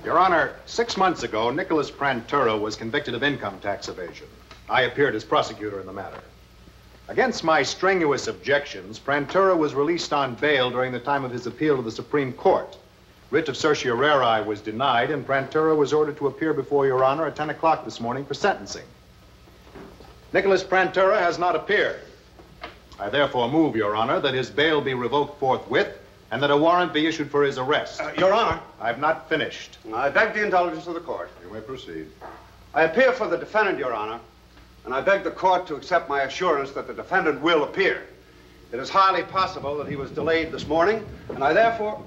Your Honor, 6 months ago, Nicholas Prantura was convicted of income tax evasion. I appeared as prosecutor in the matter. Against my strenuous objections, Prantura was released on bail during the time of his appeal to the Supreme Court. Writ of certiorari was denied, and Prantura was ordered to appear before Your Honor at 10 o'clock this morning for sentencing. Nicholas Prantura has not appeared. I therefore move, Your Honor, that his bail be revoked forthwith and that a warrant be issued for his arrest. Your Honor. I've not finished. I beg the indulgence of the court. You may proceed. I appear for the defendant, Your Honor, and I beg the court to accept my assurance that the defendant will appear. It is highly possible that he was delayed this morning, and I therefore...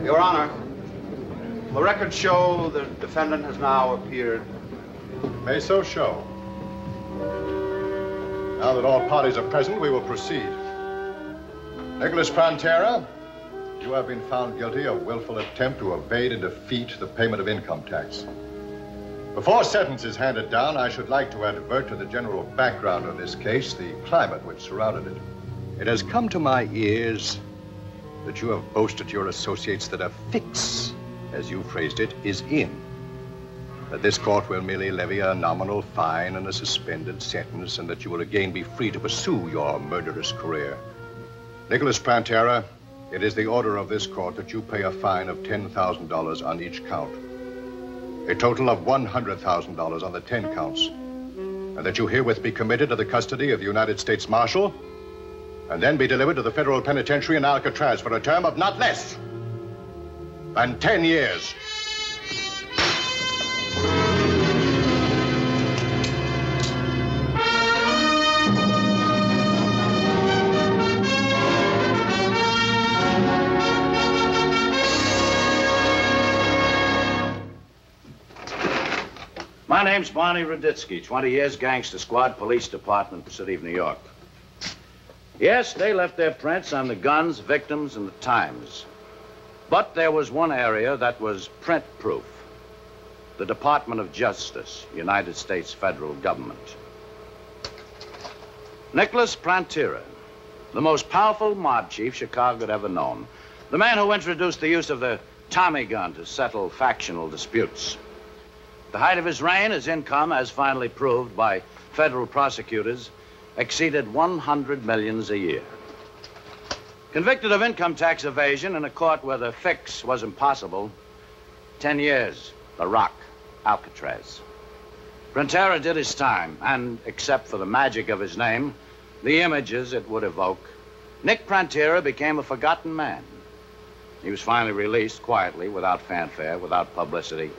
Your Honor, the records show the defendant has now appeared. May so show. Now that all parties are present, we will proceed. Nicholas Prantura, you have been found guilty of willful attempt to evade and defeat the payment of income tax. Before sentence is handed down, I should like to advert to the general background of this case, the climate which surrounded it. It has come to my ears that you have boasted to your associates that a fix, as you phrased it, is in. That this court will merely levy a nominal fine and a suspended sentence, and that you will again be free to pursue your murderous career. Nicholas Prantura, it is the order of this court that you pay a fine of $10,000 on each count, a total of $100,000 on the 10 counts, and that you herewith be committed to the custody of the United States Marshal, and then be delivered to the federal penitentiary in Alcatraz for a term of not less than 10 years. My name's Barney Ruditsky, 20 years, Gangster Squad, Police Department, City of New York. Yes, they left their prints on the guns, victims, and the times. But there was one area that was print-proof. The Department of Justice, United States federal government. Nicholas Prantura, the most powerful mob chief Chicago had ever known. The man who introduced the use of the Tommy gun to settle factional disputes. At the height of his reign, his income, as finally proved by federal prosecutors, exceeded 100 million a year. Convicted of income tax evasion in a court where the fix was impossible, 10 years, the Rock, Alcatraz. Prantura did his time, and except for the magic of his name, the images it would evoke, Nick Prantura became a forgotten man. He was finally released quietly, without fanfare, without publicity,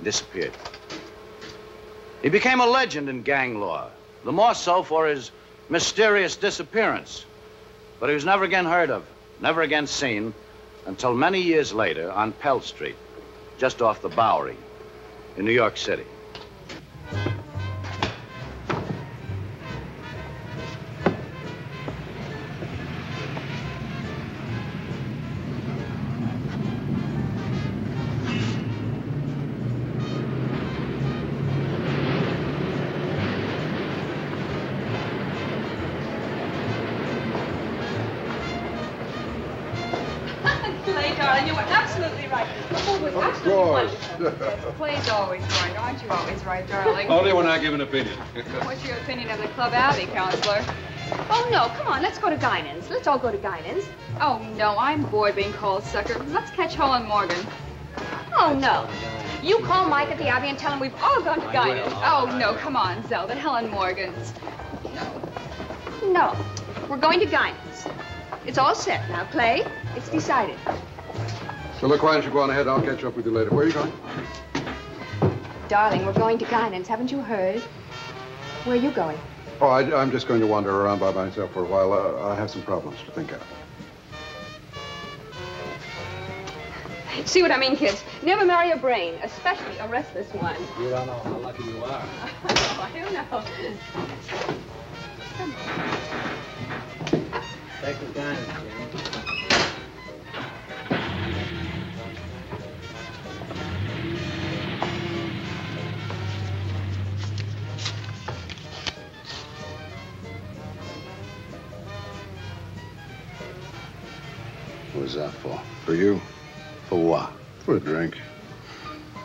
disappeared. He became a legend in gang law, the more so for his mysterious disappearance. But he was never again heard of, never again seen, until many years later on Pell Street, just off the Bowery in New York City. Clay's always right. Aren't you always right, darling? Only when I give an opinion. What's your opinion of the Club Alley, Counselor? Oh, no, come on, let's go to Guinan's. Let's all go to Guinan's. Oh, no, I'm bored being called sucker. Let's catch Helen Morgan. Oh, no. You call Mike at the Abbey and tell him we've all gone to Guinan's. Oh, no, come on, Zelda, Helen Morgan's. No. No, we're going to Guinan's. It's all set now, Clay. It's decided. So look, why don't you go on ahead? I'll catch up with you later. Where are you going? Darling, we're going to Guinan's. Haven't you heard? Where are you going? Oh, I'm just going to wander around by myself for a while. I have some problems to think out. See what I mean, kids? Never marry a brain, especially a restless one. You don't know how lucky you are. I don't know. Come on. Take the gun, Jimmy. What was that for? For you? For what? For a drink.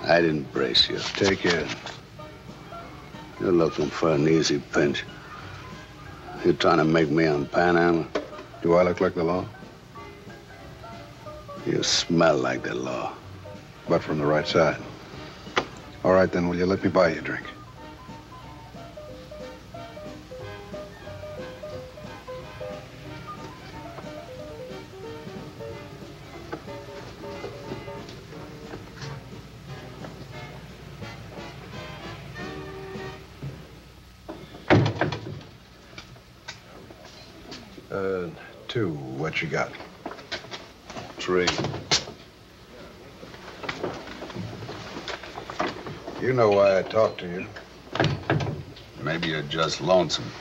I didn't brace you. Take it. You're looking for an easy pinch. You're trying to make me on Panama? Do I look like the law? You smell like the law. But from the right side. All right, then, will you let me buy you a drink? Two. What you got? 3. You know why I talked to you. Maybe you're just lonesome.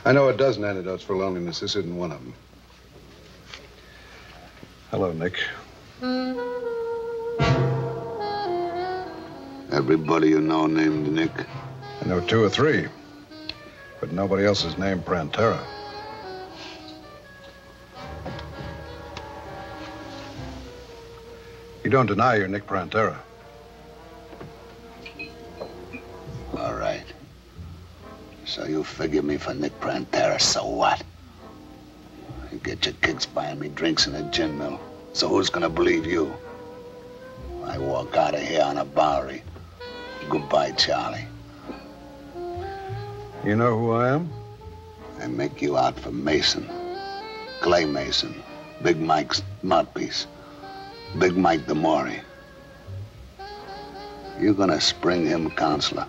I know a dozen antidotes for loneliness. This isn't one of them. Hello, Nick. Everybody you know named Nick? I know 2 or 3. But nobody else is named Prantera. You don't deny you're Nick Prantera. All right. So you figure me for Nick Prantera, so what? You get your kicks buying me drinks in a gin mill. So who's gonna believe you? I walk out of here on a Bowery. Goodbye, Charlie. You know who I am? I make you out for Mason. Clay Mason. Big Mike's mouthpiece. Big Mike DeMori. You're gonna spring him counselor.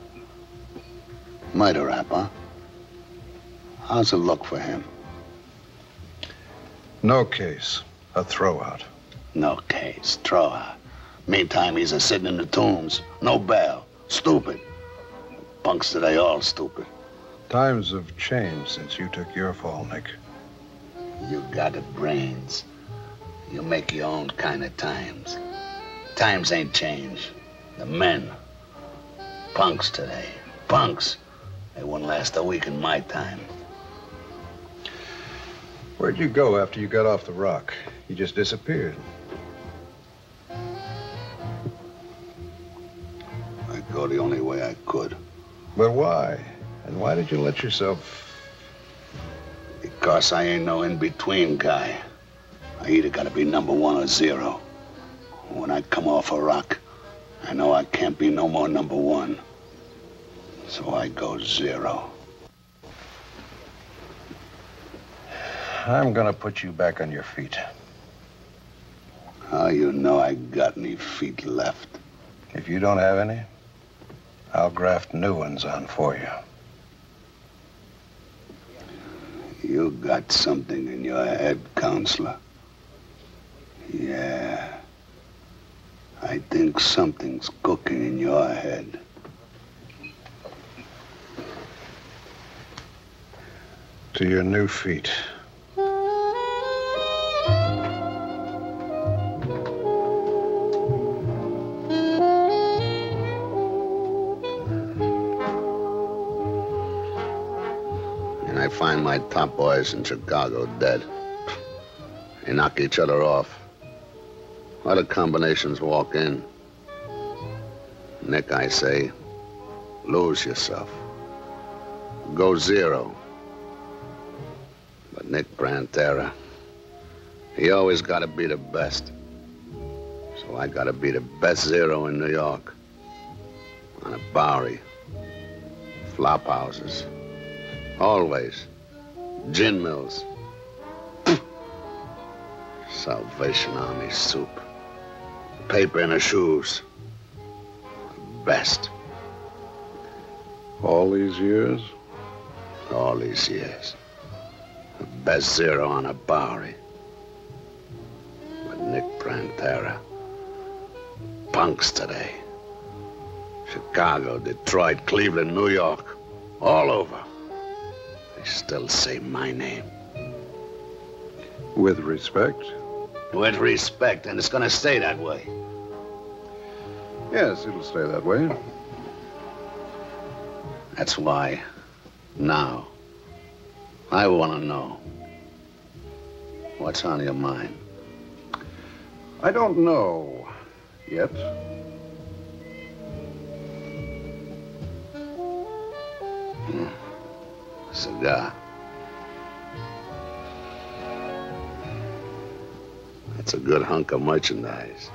Murder rap, huh? How's it look for him? No case. A throwout. No case. Throw out. Meantime, he's a sitting in the tombs. No bail. Stupid. Punks today all stupid. Times have changed since you took your fall, Nick. You got the brains. You make your own kind of times. Times ain't changed. The men. Punks today. Punks. They wouldn't last a week in my time. Where'd you go after you got off the rock? You just disappeared. I'd go the only way I could. But why? And why did you let yourself... Because I ain't no in-between guy. I either gotta be number 1 or 0. When I come off a rock, I know I can't be no more number 1. So I go 0. I'm gonna put you back on your feet. How you know I got any feet left? If you don't have any, I'll graft new ones on for you. You got something in your head, counselor. Yeah. I think something's cooking in your head. To your new feet. And I find my top boys in Chicago dead. They knock each other off. Other combinations walk in. Nick, I say, lose yourself. Go 0. But Nick Prantera, he always gotta be the best. So I gotta be the best 0 in New York. On a Bowery. Flop houses. Always. Gin mills. Salvation Army soup. Paper in her shoes. Best. All these years? All these years. The best 0 on a Bowery. But Nick Prantera. Punks today. Chicago, Detroit, Cleveland, New York. All over. They still say my name. With respect? With respect, and it's gonna stay that way. Yes, it'll stay that way. That's why, now, I want to know what's on your mind. I don't know yet. Cigar. That's a good hunk of merchandise.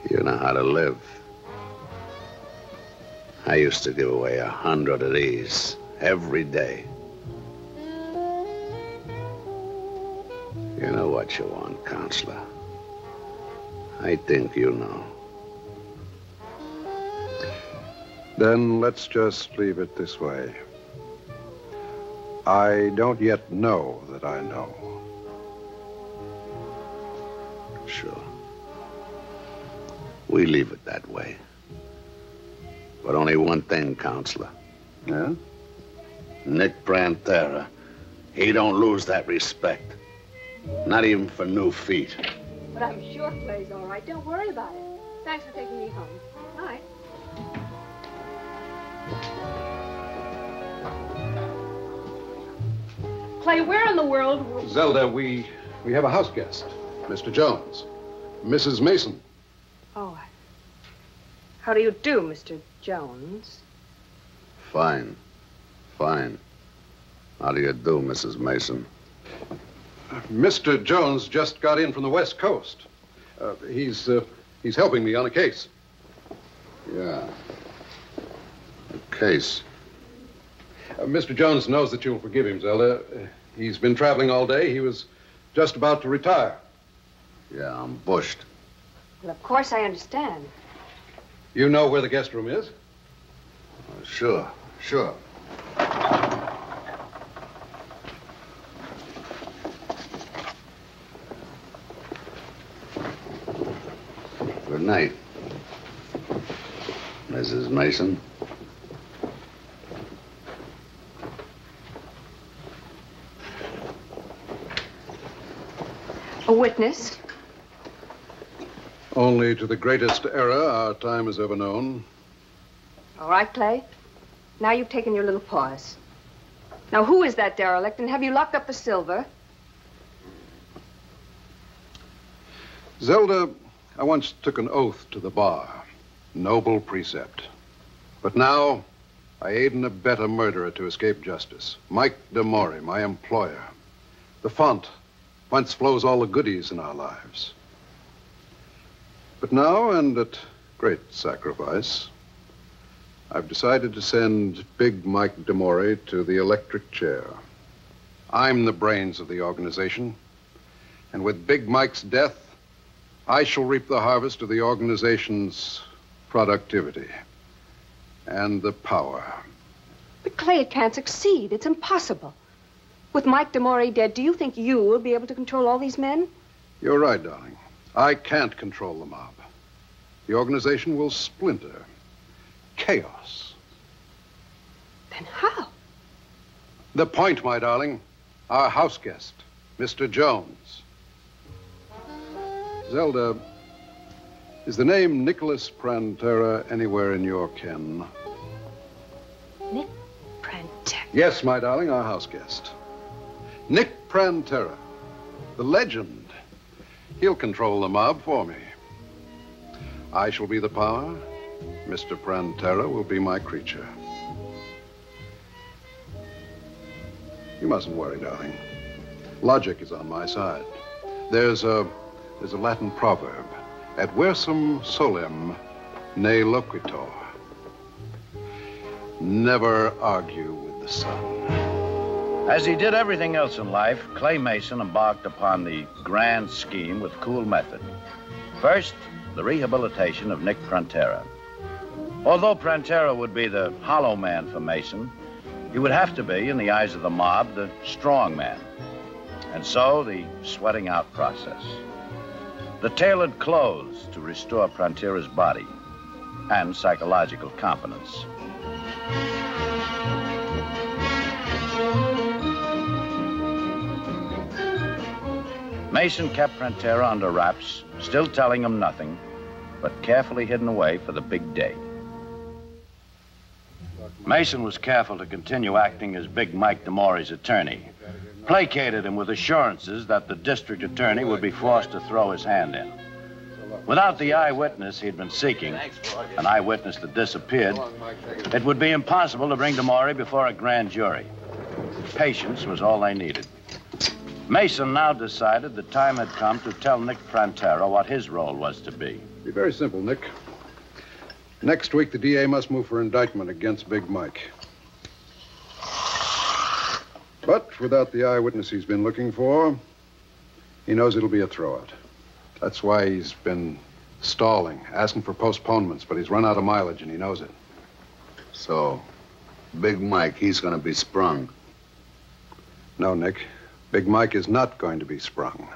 You know how to live. I used to give away 100 of these every day. You know what you want, Counselor. I think you know. Then let's just leave it this way. I don't yet know that I know. Sure. We leave it that way. But only one thing, Counselor. Yeah? Nick Prantera, he don't lose that respect. Not even for new feet. But I'm sure Clay's all right. Don't worry about it. Thanks for taking me home. All right. Clay, where in the world... Zelda, we have a house guest. Mr. Jones. Mrs. Mason. Oh, how do you do, Mr. Jones? Fine. Fine. How do you do, Mrs. Mason? Mr. Jones just got in from the West Coast. He's helping me on a case. Yeah. A case? Mr. Jones knows that you'll forgive him, Zelda. He's been traveling all day. He was just about to retire. Yeah, I'm bushed. Well, of course I understand. You know where the guest room is? Sure. Good night, Mrs. Mason. A witness? Only to the greatest error our time has ever known. All right, Clay. Now you've taken your little pause. Now, who is that derelict, and have you locked up the silver? Zelda, I once took an oath to the bar. Noble precept. But now, I aid and abet a murderer to escape justice. Mike DeMori, my employer. The font whence flows all the goodies in our lives. But now, and at great sacrifice, I've decided to send Big Mike DeMori to the electric chair. I'm the brains of the organization, and with Big Mike's death, I shall reap the harvest of the organization's productivity and the power. But, Clay, it can't succeed. It's impossible. With Mike DeMori dead, do you think you will be able to control all these men? You're right, darling. I can't control the mob. The organization will splinter. Chaos. Then how? The point, my darling, our house guest, Mr. Jones. Zelda, is the name Nicholas Prantera anywhere in your ken? Nick Prantera? Yes, my darling, our house guest. Nick Prantera, the legend. He'll control the mob for me. I shall be the power. Mr. Prantera will be my creature. You mustn't worry, darling. Logic is on my side. There's a Latin proverb, adversum solem ne loquitur. Never argue with the sun. As he did everything else in life, Clay Mason embarked upon the grand scheme with cool method. First, the rehabilitation of Nick Prantera. Although Prantera would be the hollow man for Mason, he would have to be, in the eyes of the mob, the strong man. And so, the sweating out process. The tailored clothes to restore Prantera's body and psychological competence. Mason kept Prantera under wraps, still telling him nothing, but carefully hidden away for the big day. Mason was careful to continue acting as Big Mike DeMori's attorney, placated him with assurances that the district attorney would be forced to throw his hand in. Without the eyewitness he'd been seeking, an eyewitness that disappeared, it would be impossible to bring DeMaury before a grand jury. Patience was all they needed. Mason now decided the time had come to tell Nick Prantera what his role was to be. Be very simple, Nick. Next week, the DA must move for indictment against Big Mike. But without the eyewitness he's been looking for, he knows it'll be a throwout. That's why he's been stalling, asking for postponements, but he's run out of mileage and he knows it. So, Big Mike, he's gonna be sprung. No, Nick. Big Mike is not going to be sprung.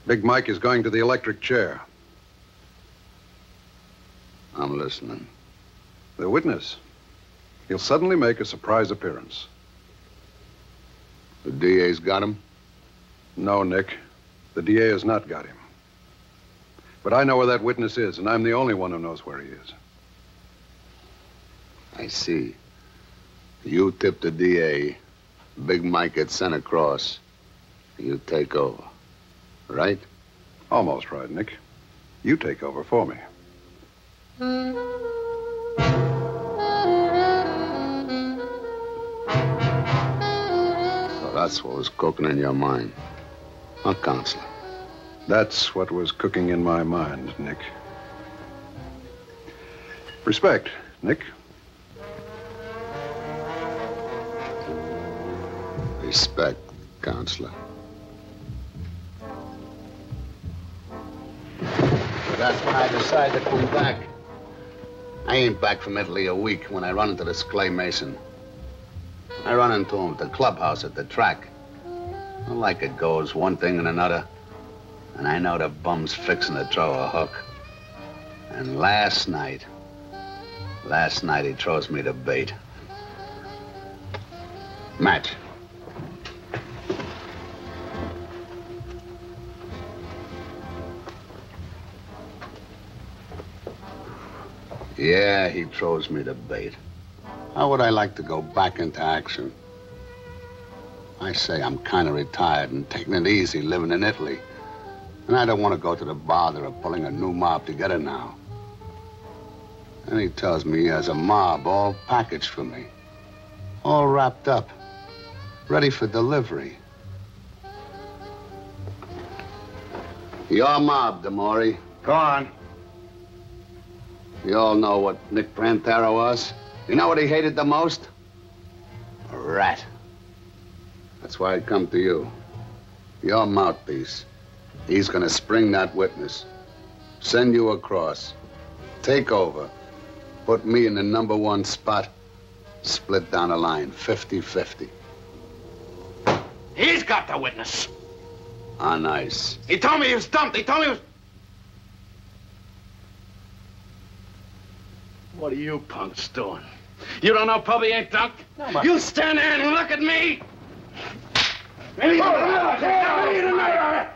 Big Mike is going to the electric chair. I'm listening. The witness. He'll suddenly make a surprise appearance. The DA's got him? No, Nick. The DA has not got him. But I know where that witness is, and I'm the only one who knows where he is. I see. You tip the DA. Big Mike gets sent across. You take over. Right? Almost right, Nick. You take over for me. So that's what was cooking in your mind. Huh, Counselor? That's what was cooking in my mind, Nick. Respect, Nick. Respect, Counselor. But that's when I decided to come back. I ain't back from Italy a week when I run into this Clay Mason. I run into him at the clubhouse at the track. Well, like it goes, one thing and another. And I know the bum's fixing to throw a hook. And last night he throws me the bait. Match. Yeah, he throws me the bait. How would I like to go back into action? I say I'm kind of retired and taking it easy living in Italy. And I don't want to go to the bother of pulling a new mob together now. And he tells me he has a mob all packaged for me. All wrapped up. Ready for delivery. Your mob, DeMaury. Go on. You all know what Nick Prantera was? You know what he hated the most? A rat. That's why I come to you. Your mouthpiece. He's gonna spring that witness. Send you across. Take over. Put me in the #1 spot. Split down the line, 50-50. He's got the witness. On ice. He told me he was dumped. He told me he was... What are you punks doing? You don't know Pubby ain't dunked? No, you stand there and look at me!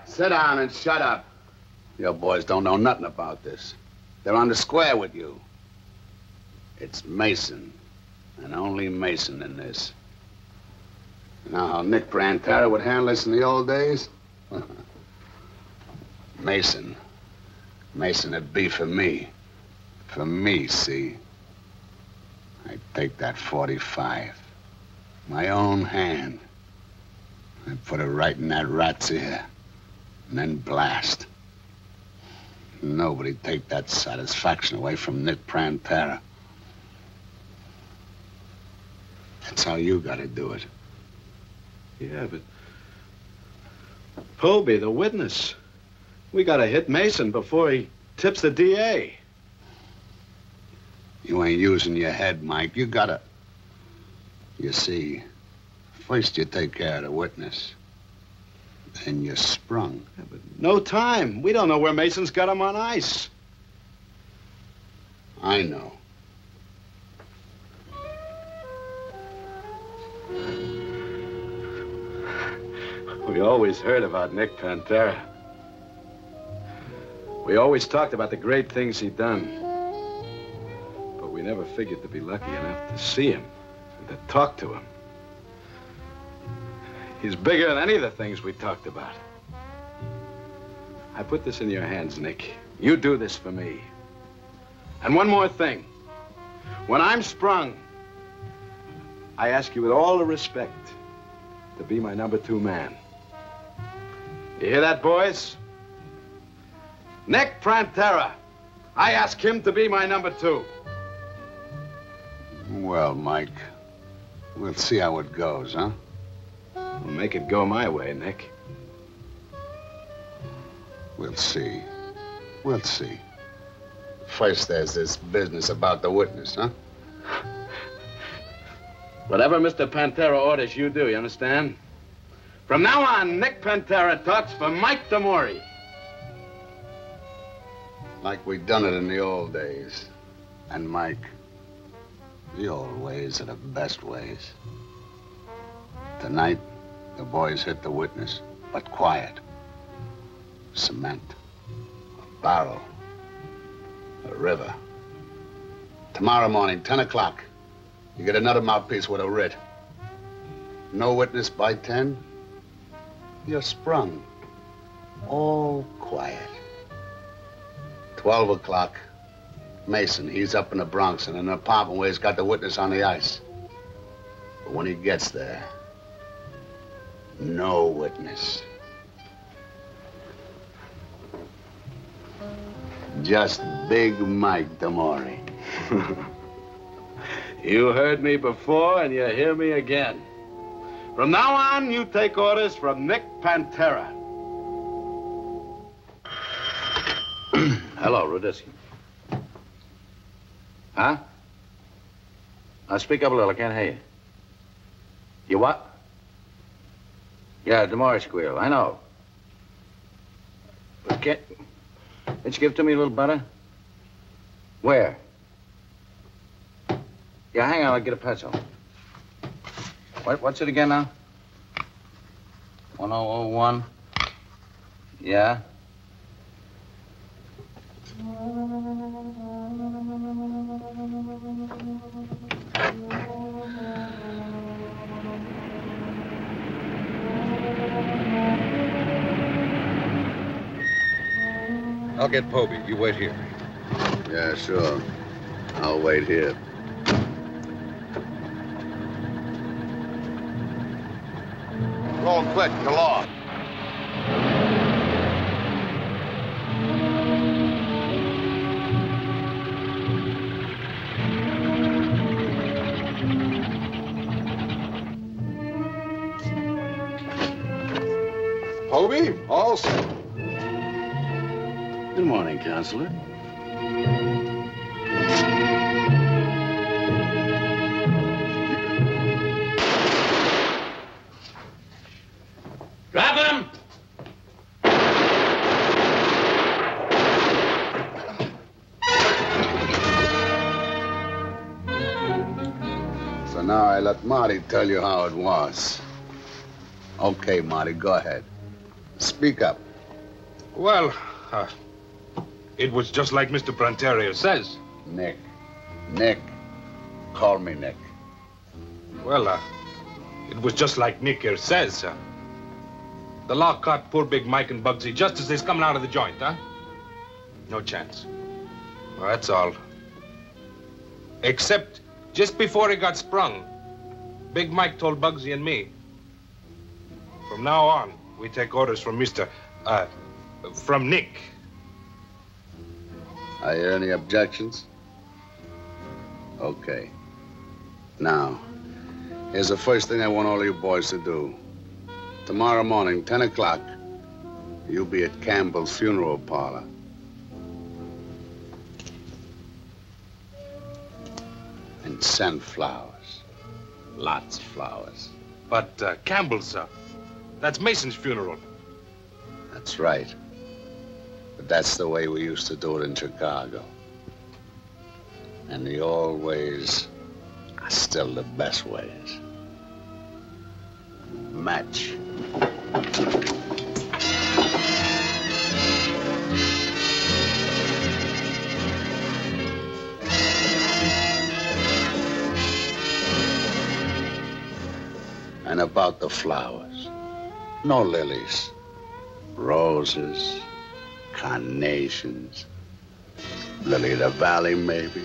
Sit down and shut up. Your boys don't know nothing about this. They're on the square with you. It's Mason, and only Mason in this. You know how Nick Prantera would handle this in the old days? Mason. Mason would be for me. For me, see? I'd take that 45. My own hand. I'd put it right in that rat's ear. And then blast. Nobody'd take that satisfaction away from Nick Prantera. That's how you gotta do it. Yeah, but... Pubby, the witness. We gotta hit Mason before he tips the DA. You ain't using your head, Mike. You gotta... You see, first you take care of the witness. Then you're sprung. Yeah, but no time. We don't know where Mason's got him on ice. I know. We always heard about Nick Prantera. We always talked about the great things he'd done. But we never figured to be lucky enough to see him and to talk to him. He's bigger than any of the things we talked about. I put this in your hands, Nick. You do this for me. And one more thing. When I'm sprung, I ask you with all the respect to be my number 2 man. You hear that, boys? Nick Prantera. I ask him to be my number 2. Well, Mike, we'll see how it goes, huh? We'll make it go my way, Nick. We'll see. We'll see. First, there's this business about the witness, huh? Whatever Mr. Pantera orders, you do, you understand? From now on, Nick Pantera talks for Mike DeMori. Like we done it in the old days. And Mike, the old ways are the best ways. Tonight, the boys hit the witness, but quiet. Cement, a barrel, a river. Tomorrow morning, 10 o'clock, you get another mouthpiece with a writ. No witness by 10, you're sprung. All quiet. 12 o'clock, Mason, he's up in the Bronx in an apartment where he's got the witness on the ice. But when he gets there, no witness. Just Big Mike DeMori. You heard me before, and you hear me again. From now on, you take orders from Nick Pantera. Hello, Rudisky. Huh? Speak up a little. I can't hear you. You what? Yeah, DeMori squeal. I know. But can't you give to me a little butter? Where? Yeah, hang on. I'll get a pencil. What's it again now? 1001. Yeah. I'll get Poby. You wait here. Yeah, sure. I'll wait here. Roll quick, the law. Poby, all set. Good morning, Counselor. Grab him! So now I let Marty tell you how it was. Okay, Marty, go ahead. Speak up. Well, it was just like Mr. Prantera says. Nick. Nick. Call me Nick. Well, it was just like Nick here says. The law caught poor Big Mike and Bugsy just as they's coming out of the joint, huh? No chance. Well, that's all. Except just before he got sprung, Big Mike told Bugsy and me, from now on, we take orders from from Nick. I hear any objections? Okay. Now, here's the first thing I want all you boys to do. Tomorrow morning, 10 o'clock, you'll be at Campbell's funeral parlor. And send flowers. Lots of flowers. But Campbell's, that's Mason's funeral. That's right. But that's the way we used to do it in Chicago. And the old ways are still the best ways. Match. And about the flowers. No lilies. Roses, carnations, lily of the valley, maybe.